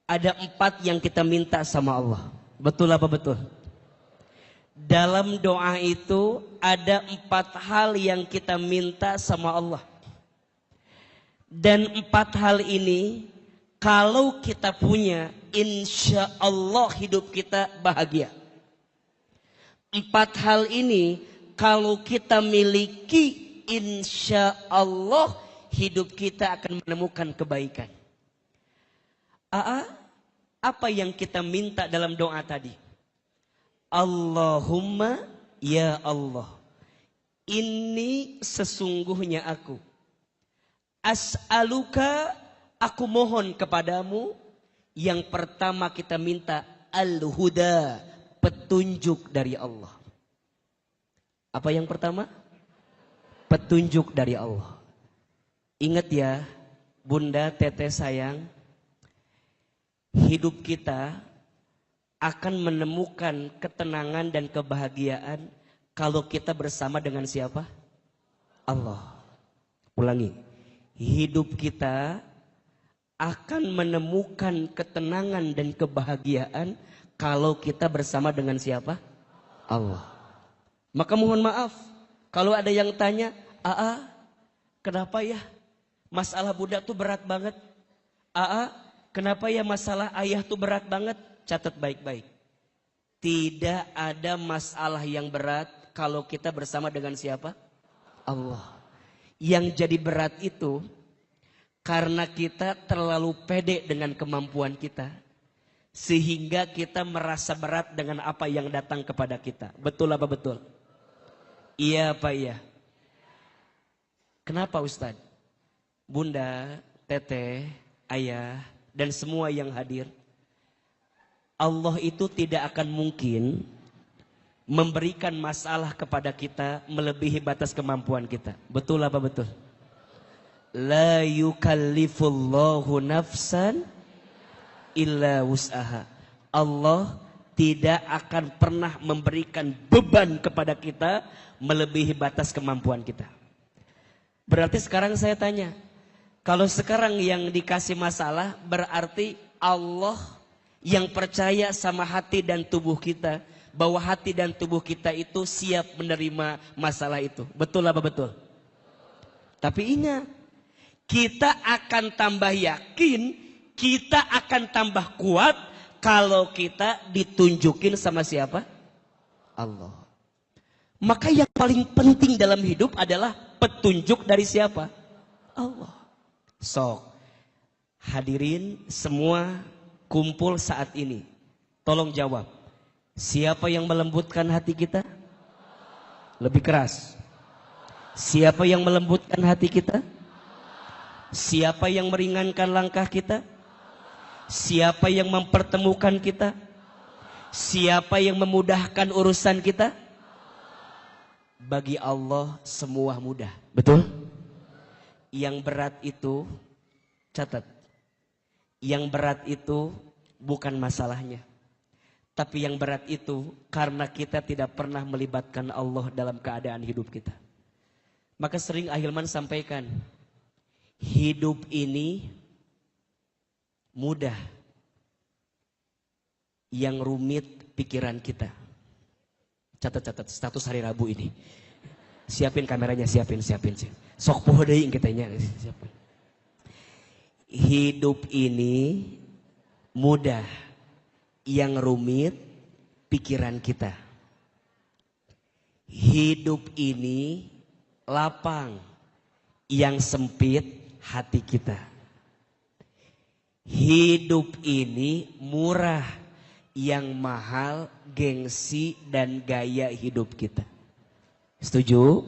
Ada 4 yang kita minta sama Allah. Betul apa betul? Dalam doa itu ada 4 hal yang kita minta sama Allah. Dan 4 hal ini kalau kita punya, insya Allah hidup kita bahagia. 4 hal ini kalau kita miliki, insya Allah hidup kita akan menemukan kebaikan. Apa yang kita minta dalam doa tadi? Allahumma ya Allah, ini sesungguhnya aku. As'aluka, aku mohon kepadamu. Yang pertama kita minta al-huda, petunjuk dari Allah. Apa yang pertama? Petunjuk dari Allah. Ingat ya, Bunda, Teteh sayang, hidup kita akan menemukan ketenangan dan kebahagiaan kalau kita bersama dengan siapa? Allah. Ulangi. Hidup kita akan menemukan ketenangan dan kebahagiaan kalau kita bersama dengan siapa? Allah. Maka mohon maaf kalau ada yang tanya, kenapa ya masalah budak tuh berat banget? Kenapa ya masalah ayah tuh berat banget? Catat baik-baik. Tidak ada masalah yang berat kalau kita bersama dengan siapa? Allah. Yang jadi berat itu karena kita terlalu pede dengan kemampuan kita. Sehingga kita merasa berat dengan apa yang datang kepada kita. Betul apa betul? Iya apa iya? Kenapa Ustadz? Bunda, Teteh, Ayah, dan semua yang hadir, Allah itu tidak akan mungkin memberikan masalah kepada kita melebihi batas kemampuan kita. Betul apa betul? La yukallifullahu nafsan illa wus'aha. Allah tidak akan pernah memberikan beban kepada kita melebihi batas kemampuan kita. Berarti sekarang saya tanya, kalau sekarang yang dikasih masalah berarti Allah yang percaya sama hati dan tubuh kita, bahwa hati dan tubuh kita itu siap menerima masalah itu. Betul apa betul? Tapi ingat, kita akan tambah yakin, kita akan tambah kuat kalau kita ditunjukin sama siapa? Allah. Maka yang paling penting dalam hidup adalah petunjuk dari siapa? Allah. Sok, hadirin semua kumpul saat ini. Tolong jawab. Siapa yang melembutkan hati kita? Lebih keras. Siapa yang melembutkan hati kita? Siapa yang meringankan langkah kita? Siapa yang mempertemukan kita? Siapa yang memudahkan urusan kita? Bagi Allah semua mudah. Betul? Yang berat itu, catat, yang berat itu bukan masalahnya. Tapi yang berat itu karena kita tidak pernah melibatkan Allah dalam keadaan hidup kita. Maka sering Ahilman sampaikan, hidup ini mudah, yang rumit pikiran kita. Catat-catat status hari Rabu ini. Siapin kameranya, siapin. Sok poho deui kitanya. Siapin. Hidup ini mudah, yang rumit pikiran kita. Hidup ini lapang, yang sempit hati kita. Hidup ini murah, yang mahal gengsi dan gaya hidup kita. Setuju?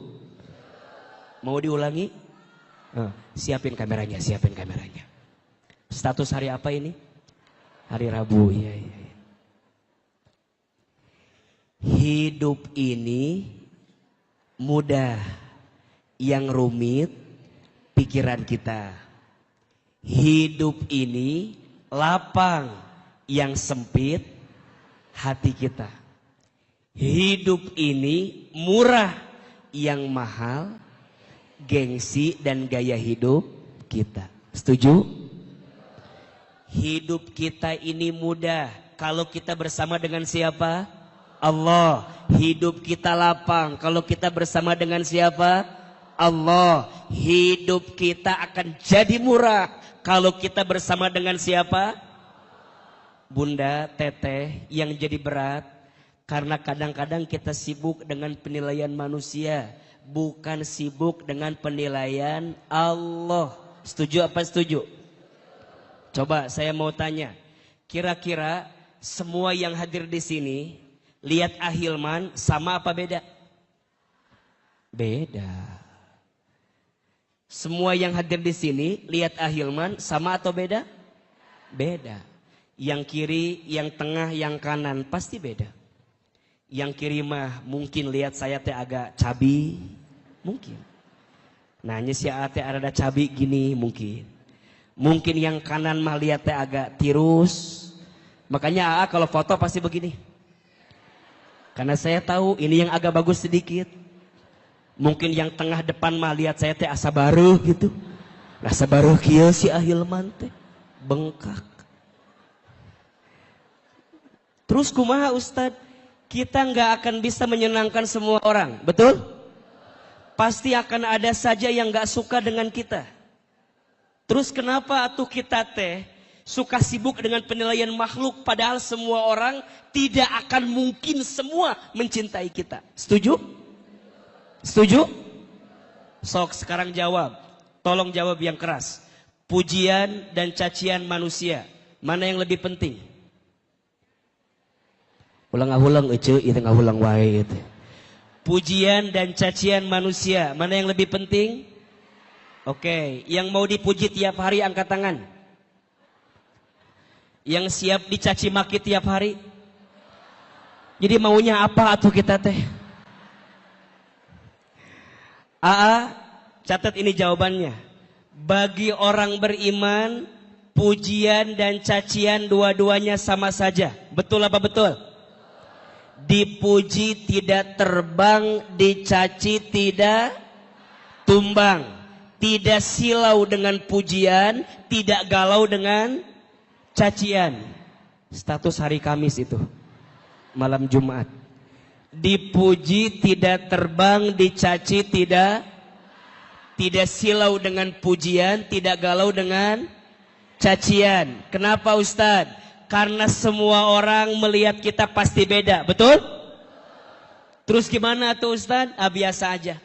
Mau diulangi? Siapin kameranya. Status hari apa ini? Hari Rabu. Iya. Hidup ini mudah, yang rumit pikiran kita. Hidup ini lapang, yang sempit hati kita. Hidup ini murah, yang mahal gengsi dan gaya hidup kita. Setuju? Hidup kita ini mudah kalau kita bersama dengan siapa? Allah. Hidup kita lapang kalau kita bersama dengan siapa? Allah. Hidup kita akan jadi murah kalau kita bersama dengan siapa? Bunda, teteh, yang jadi berat karena kadang-kadang kita sibuk dengan penilaian manusia, bukan sibuk dengan penilaian Allah. Setuju apa setuju? Coba saya mau tanya, kira-kira semua yang hadir di sini lihat Ahilman sama apa beda? Beda. Semua yang hadir di sini lihat Ahilman sama atau beda? Beda. Yang kiri, yang tengah, yang kanan pasti beda. Yang kiri mah mungkin lihat saya teh agak cabi, mungkin. Nanya si ate ada cabi gini mungkin. Mungkin yang kanan mah lihat teh agak tirus. Makanya kalau foto pasti begini. Karena saya tahu ini yang agak bagus sedikit. Mungkin yang tengah depan mah lihat saya teh asa baru gitu. Asa baru kieu si Ahilman teh bengkak. Terus kumaha Ustad? Kita nggak akan bisa menyenangkan semua orang, betul? Pasti akan ada saja yang nggak suka dengan kita. Terus kenapa atuh kita teh suka sibuk dengan penilaian makhluk padahal semua orang tidak akan mungkin semua mencintai kita. Setuju? Setuju? Sok sekarang jawab. Tolong jawab yang keras. Pujian dan cacian manusia, mana yang lebih penting? Ulang-ulang itu ngahulang wae itu. Pujian dan cacian manusia, mana yang lebih penting? Oke, yang mau dipuji tiap hari angkat tangan. Yang siap dicaci maki tiap hari. Jadi maunya apa atuh kita teh? Catat ini jawabannya. Bagi orang beriman, pujian dan cacian dua-duanya sama saja. Betul apa betul? Dipuji tidak terbang, dicaci tidak tumbang. Tidak silau dengan pujian, tidak galau dengan cacian. Status hari Kamis itu, malam Jumat. Dipuji tidak terbang, dicaci tidak silau dengan pujian, tidak galau dengan cacian. Kenapa Ustadz? Karena semua orang melihat kita pasti beda, betul? Terus gimana tuh Ustadz? Biasa aja.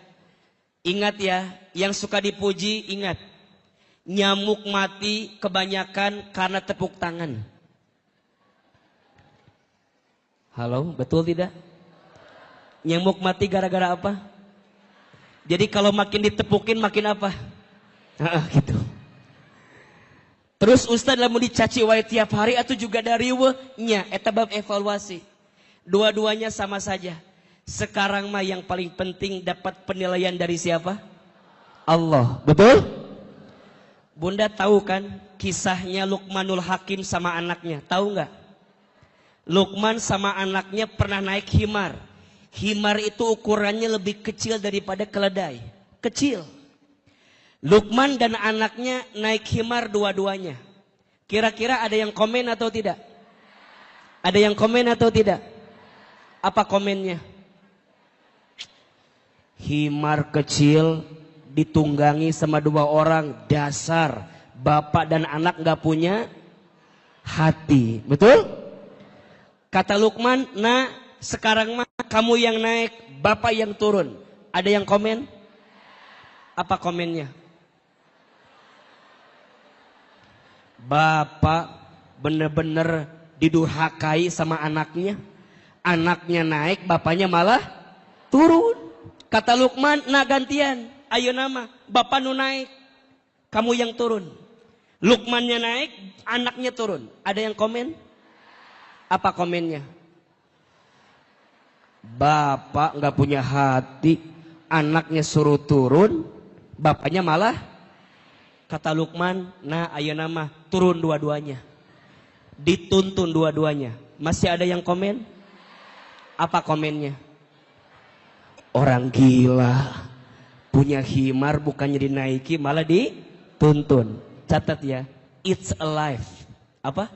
Ingat ya, yang suka dipuji ingat. Nyamuk mati kebanyakan karena tepuk tangan. Halo, betul tidak? Nyamuk mati gara-gara apa? Jadi kalau makin ditepukin makin apa? Gitu. Terus Ustaz lamun dicaci wae tiap hari atau juga dari nya eta bab evaluasi. Dua-duanya sama saja. Sekarang mah yang paling penting dapat penilaian dari siapa? Allah. Betul? Bunda tahu kan kisahnya Luqmanul Hakim sama anaknya? Tahu nggak? Luqman sama anaknya pernah naik himar. Himar itu ukurannya lebih kecil daripada keledai. Kecil. Luqman dan anaknya naik himar dua-duanya. Kira-kira ada yang komen atau tidak? Ada yang komen atau tidak? Apa komennya? Himar kecil ditunggangi sama dua orang, dasar bapak dan anak gak punya hati. Betul? Kata Luqman, nah sekarang mah kamu yang naik, bapak yang turun. Ada yang komen? Apa komennya? Bapak bener-bener didurhakai sama anaknya. Anaknya naik, bapaknya malah turun. Kata Luqman, nah gantian. Ayo nama, bapak nu naik, kamu yang turun. Luqmannya naik, anaknya turun. Ada yang komen? Apa komennya? Bapak nggak punya hati, anaknya suruh turun, bapaknya malah. Kata Luqman, nah ayo nama, turun dua-duanya. Dituntun dua-duanya. Masih ada yang komen? Apa komennya? Orang gila, punya himar bukannya dinaiki malah dituntun. Catat ya, it's a life. Apa?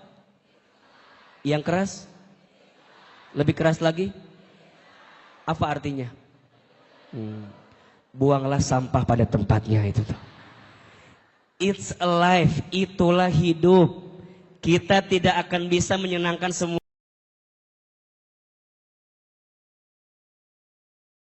Yang keras? Lebih keras lagi? Apa artinya? Buanglah sampah pada tempatnya itu tuh. It's alive, itulah hidup. Kita tidak akan bisa menyenangkan semua.